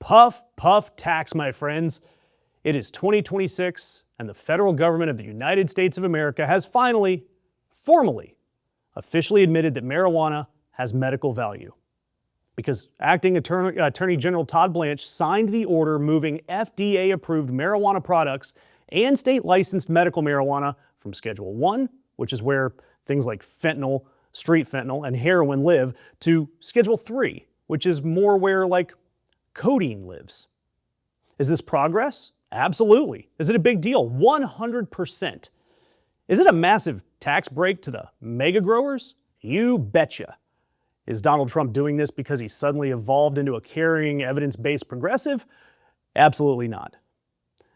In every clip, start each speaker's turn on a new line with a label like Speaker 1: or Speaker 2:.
Speaker 1: Puff, puff, tax, my friends. It is 2026, and the federal government of the United States of America has finally, formally, officially admitted that marijuana has medical value. Because Acting Attorney General Todd Blanche signed the order moving FDA-approved marijuana products and state-licensed medical marijuana from Schedule 1, which is where things like fentanyl, street fentanyl, and heroin live, to Schedule 3, which is more where, like, codeine lives. Is this progress? Absolutely. Is it a big deal? 100%. Is it a massive tax break to the mega growers? You betcha. Is Donald Trump doing this because he suddenly evolved into a caring, evidence-based progressive? Absolutely not.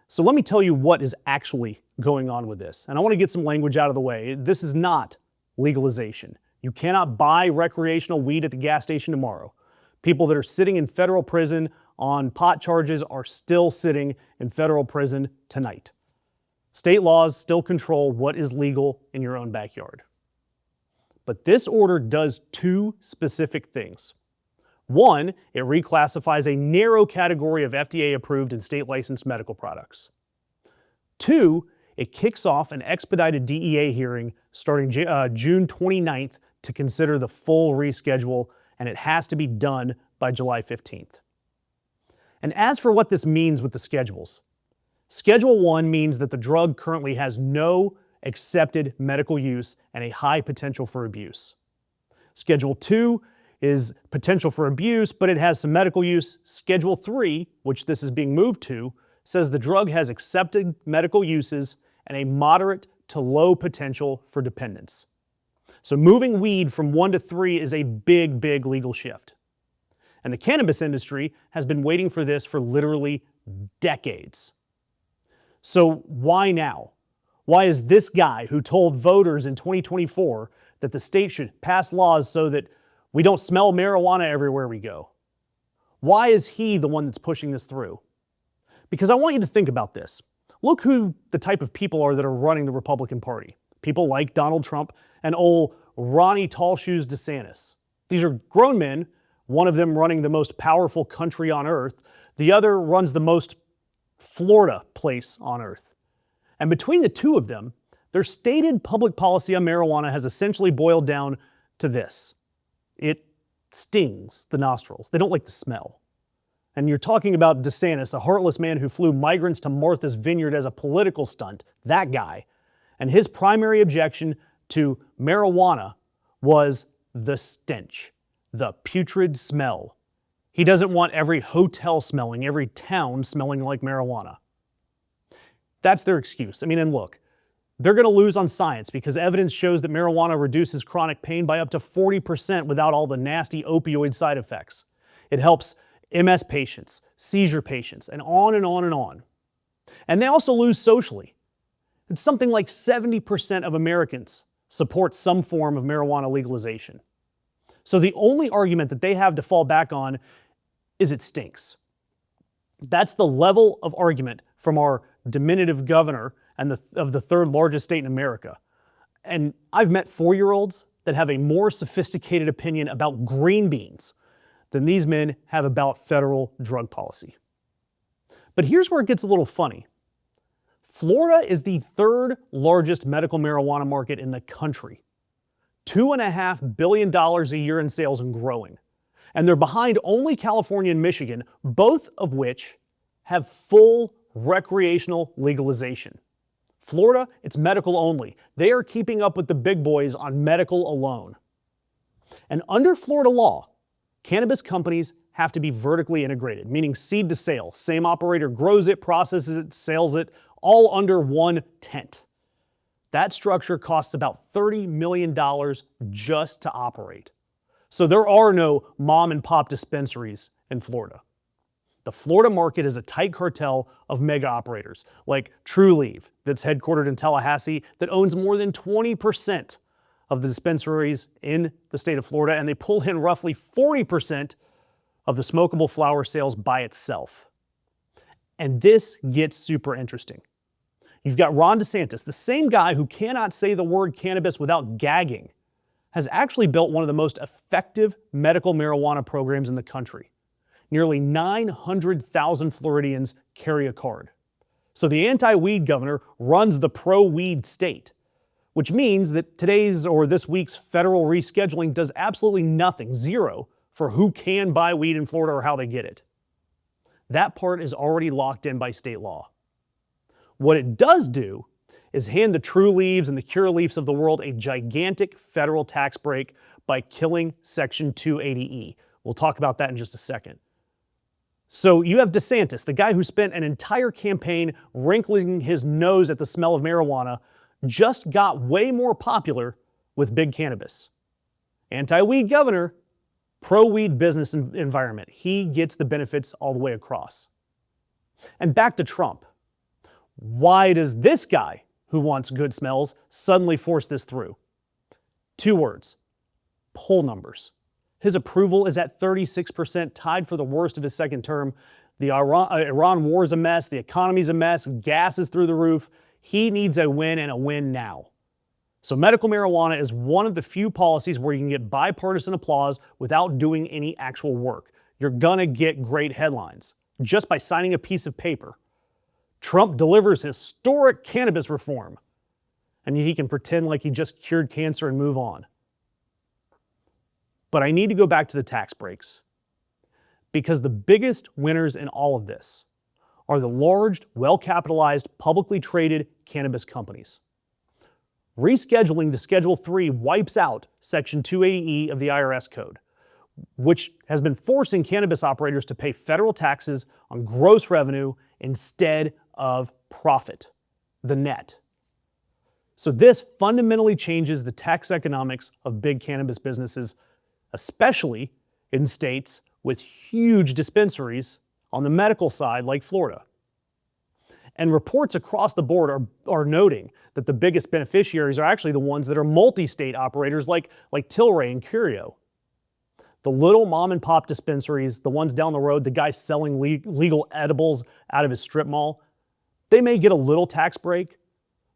Speaker 1: So let me tell you what is actually going on with this. And I want to get some language out of the way. This is not legalization. You cannot buy recreational weed at the gas station tomorrow. People that are sitting in federal prison on pot charges are still sitting in federal prison tonight. State laws still control what is legal in your own backyard. But this order does two specific things. One, it reclassifies a narrow category of FDA-approved and state-licensed medical products. Two, it kicks off an expedited DEA hearing starting June 29th to consider the full reschedule, and it has to be done by July 15th. And as for what this means with the schedules, Schedule 1 means that the drug currently has no accepted medical use and a high potential for abuse. Schedule 2 is potential for abuse, but it has some medical use. Schedule 3, which this is being moved to, says the drug has accepted medical uses and a moderate to low potential for dependence. So moving weed from 1 to 3 is a big, big legal shift. And the cannabis industry has been waiting for this for literally decades. So why now? Why is this guy who told voters in 2024 that the state should pass laws so that we don't smell marijuana everywhere we go? Why is he the one that's pushing this through? Because I want you to think about this. Look who the type of people are that are running the Republican Party. People like Donald Trump and old Ronnie Tall Shoes DeSantis. These are grown men, one of them running the most powerful country on earth, the other runs the most Florida place on earth. And between the two of them, their stated public policy on marijuana has essentially boiled down to this. It stings the nostrils. They don't like the smell. And you're talking about DeSantis, a heartless man who flew migrants to Martha's Vineyard as a political stunt, that guy. And his primary objection to marijuana was the stench, the putrid smell. He doesn't want every hotel smelling, every town smelling like marijuana. That's their excuse. I mean, and look, they're going to lose on science because evidence shows that marijuana reduces chronic pain by up to 40% without all the nasty opioid side effects. It helps MS patients, seizure patients, and on and on and on. And they also lose socially. It's something like 70% of Americans support some form of marijuana legalization. So the only argument that they have to fall back on is it stinks. That's the level of argument from our diminutive governor and of the third largest state in America. And I've met 4-year-olds that have a more sophisticated opinion about green beans than these men have about federal drug policy. But here's where it gets a little funny. Florida is the third largest medical marijuana market in the country. $2.5 billion a year in sales and growing. And they're behind only California and Michigan, both of which have full recreational legalization. Florida, it's medical only. They are keeping up with the big boys on medical alone. And under Florida law, cannabis companies have to be vertically integrated, meaning seed to sale. Same operator grows it, processes it, sells it, all under one tent. That structure costs about $30 million just to operate. So there are no mom and pop dispensaries in Florida. The Florida market is a tight cartel of mega operators like Trulieve, that's headquartered in Tallahassee, that owns more than 20% of the dispensaries in the state of Florida, and they pull in roughly 40% of the smokable flower sales by itself. And this gets super interesting. You've got Ron DeSantis, the same guy who cannot say the word cannabis without gagging, has actually built one of the most effective medical marijuana programs in the country. nearly 900,000 Floridians carry a card. So the anti-weed governor runs the pro-weed state, which means that today's or this week's federal rescheduling does absolutely nothing, zero, for who can buy weed in Florida or how they get it. That part is already locked in by state law. What it does do is hand the Trulievs and the Curaleafs of the world a gigantic federal tax break by killing Section 280E. We'll talk about that in just a second. So you have DeSantis, the guy who spent an entire campaign wrinkling his nose at the smell of marijuana, just got way more popular with big cannabis. Anti-weed governor, pro-weed business environment. He gets the benefits all the way across. And back to Trump. Why does this guy, who wants good smells, suddenly force this through? 2 words: poll numbers. His approval is at 36%, tied for the worst of his second term. The Iran war is a mess. The economy's a mess. Gas is through the roof. He needs a win, and a win now. So medical marijuana is one of the few policies where you can get bipartisan applause without doing any actual work. You're gonna get great headlines just by signing a piece of paper. Trump delivers historic cannabis reform, and he can pretend like he just cured cancer and move on. But I need to go back to the tax breaks, because the biggest winners in all of this are the large, well-capitalized, publicly traded cannabis companies. Rescheduling to Schedule 3 wipes out Section 280E of the IRS code, which has been forcing cannabis operators to pay federal taxes on gross revenue instead of profit, the net. So this fundamentally changes the tax economics of big cannabis businesses, especially in states with huge dispensaries on the medical side like Florida. And reports across the board are noting that the biggest beneficiaries are actually the ones that are multi-state operators like Tilray and Curio. The little mom and pop dispensaries, the ones down the road, the guy selling legal edibles out of his strip mall, they may get a little tax break,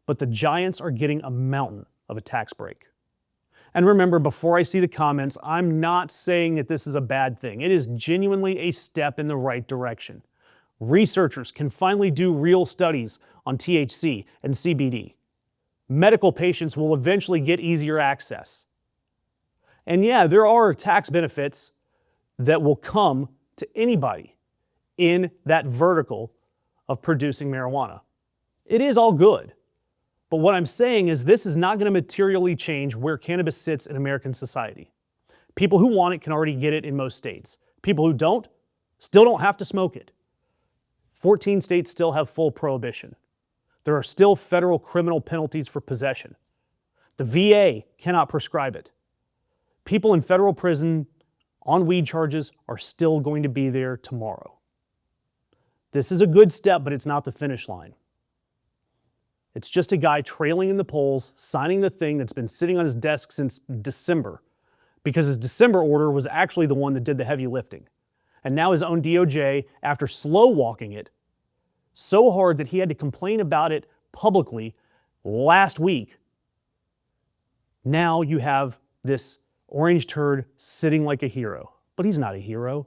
Speaker 1: but the giants are getting a mountain of a tax break. And remember, before I see the comments, I'm not saying that this is a bad thing. It is genuinely a step in the right direction. Researchers can finally do real studies on THC and CBD. Medical patients will eventually get easier access. And yeah, there are tax benefits that will come to anybody in that vertical of producing marijuana. It is all good. But what I'm saying is this is not going to materially change where cannabis sits in American society. People who want it can already get it in most states. People who don't, still don't have to smoke it. 14 states still have full prohibition. There are still federal criminal penalties for possession. The VA cannot prescribe it. People in federal prison on weed charges are still going to be there tomorrow. This is a good step, but it's not the finish line. It's just a guy trailing in the polls, signing the thing that's been sitting on his desk since December, because his December order was actually the one that did the heavy lifting. And now his own DOJ, after slow walking it so hard that he had to complain about it publicly last week, now you have this orange turd sitting like a hero. But he's not a hero.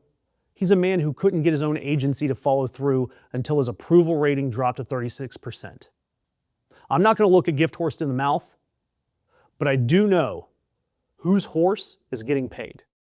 Speaker 1: He's a man who couldn't get his own agency to follow through until his approval rating dropped to 36%. I'm not going to look a gift horse in the mouth, but I do know whose horse is getting paid.